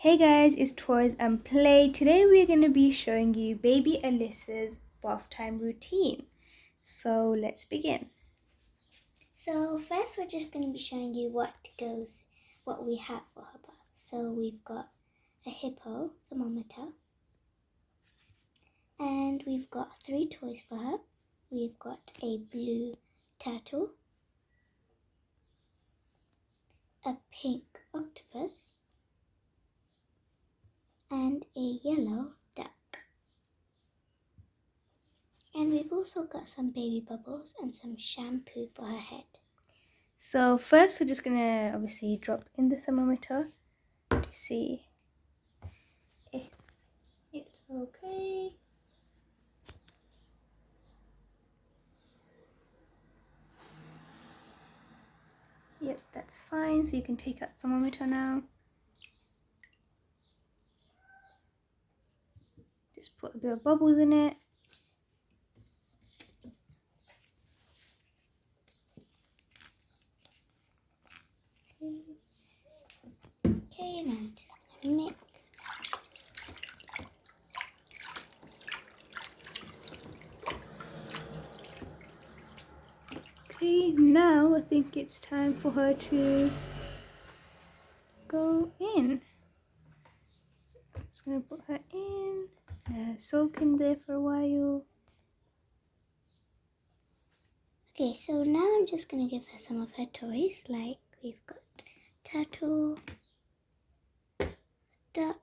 Hey guys, it's Toys and Play. Today we're going to be showing you baby Alyssa's bath time routine. So let's begin. So first we're just going to be showing you what we have for her bath. So we've got a hippo thermometer and we've got 3 toys for her. We've got a blue turtle, a pink octopus and a yellow duck. And we've also got some baby bubbles and some shampoo for her head. So first we're just going to obviously drop in the thermometer to see if it's okay. Yep, that's fine. So you can take out the thermometer now. Just put a bit of bubbles in it. Okay, now I'm just going to mix. Okay, now I think it's time for her to go in. So I'm just going to put her in, soak in there for a while. Okay, so now I'm just going to give her some of her toys, like we've got turtle, duck,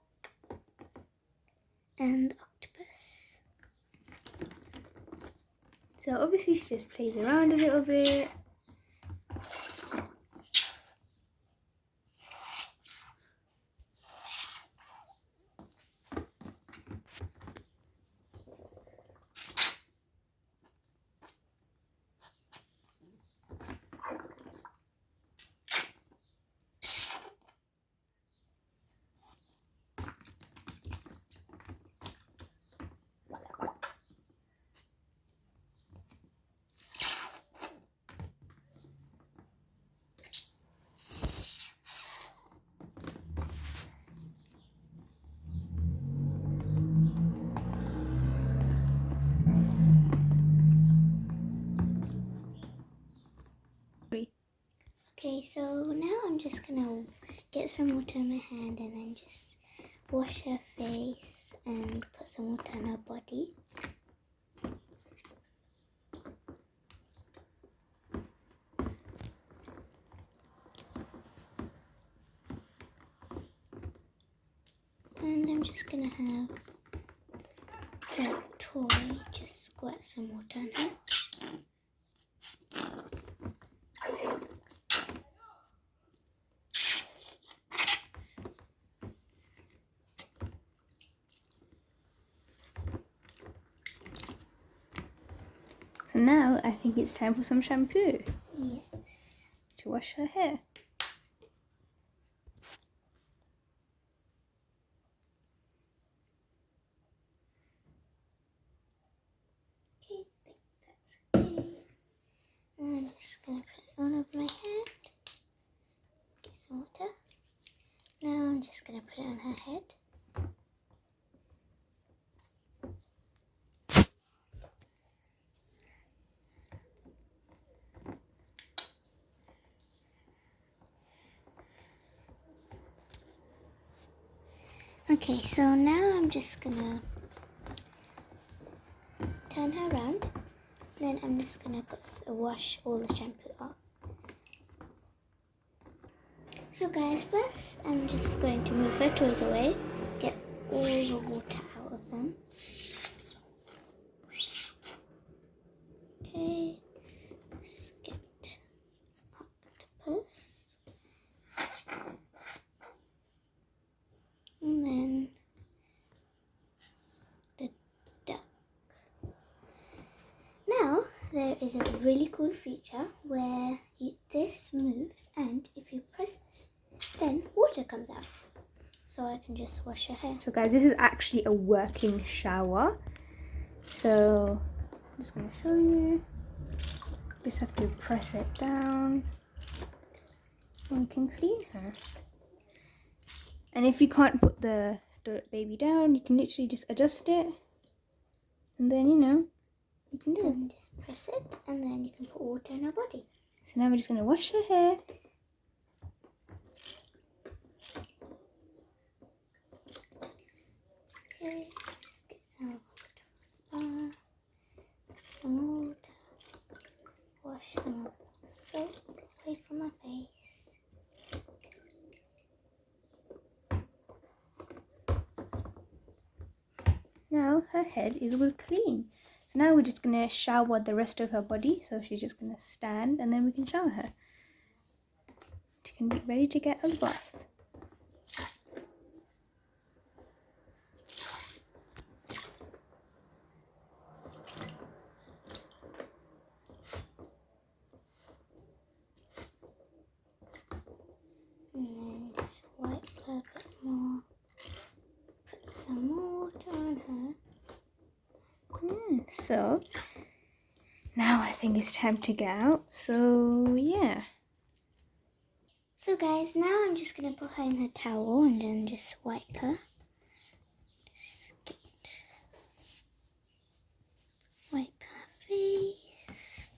and octopus. So obviously she just plays around a little bit. Okay, so now I'm just going to get some water in my hand and then just wash her face and put some water on her body. And I'm just going to have her toy just squirt some water on her. So now I think it's time for some shampoo. Yes. To wash her hair. Okay, I think that's okay. Now I'm just going to put it all over my head. Get some water. Now I'm just going to put it on her head. Okay, so now I'm just gonna turn her around. Then I'm just gonna wash all the shampoo off. So guys, first I'm just going to move her toys away, get all the water out of them. Okay, let's get octopus. And then the duck. Now there is a really cool feature where this moves, and if you press this, then water comes out. So I can just wash her hair. So guys, this is actually a working shower. So I'm just going to show you. Just have to press it down and we can clean her. And if you can't put the baby down, you can literally just adjust it, and then you can do it. And just press it, and then you can put water in her body. So now we're just going to wash her hair. Okay, just get some water, some water, wash some of the soap away from my face. Now her head is all clean. So now we're just going to shower the rest of her body. So she's just going to stand, and then we can shower her. She can be ready to get a bath. And then just wipe her a bit more. Put some water on her. So now I think it's time to get out. So yeah. So guys, now I'm just going to put her in her towel and then just wipe her. Wipe her face.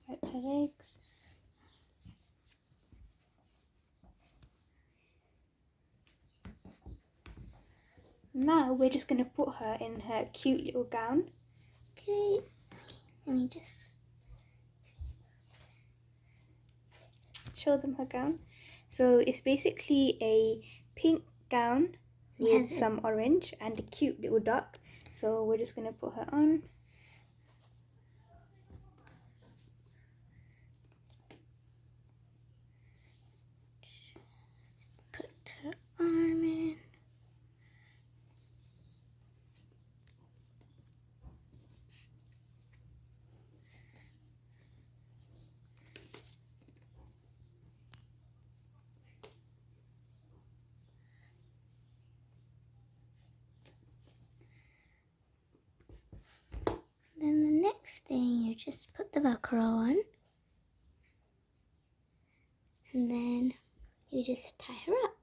Wipe her legs. Now we're just going to put her in her cute little gown. Okay, let me just show them her gown. So it's basically a pink gown with some orange and a cute little duck. So we're just going to put her on. put her arm in. Then the next thing, you just put the Velcro on, and then you just tie her up.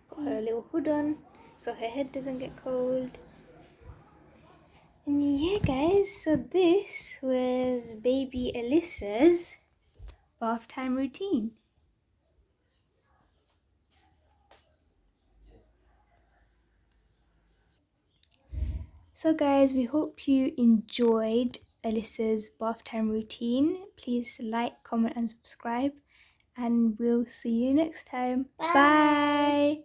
Put her little hood on so her head doesn't get cold. And yeah guys, so this was baby Alyssa's bath time routine. So guys, we hope you enjoyed Alyssa's bath time routine. Please like, comment and subscribe, and we'll see you next time. Bye. Bye.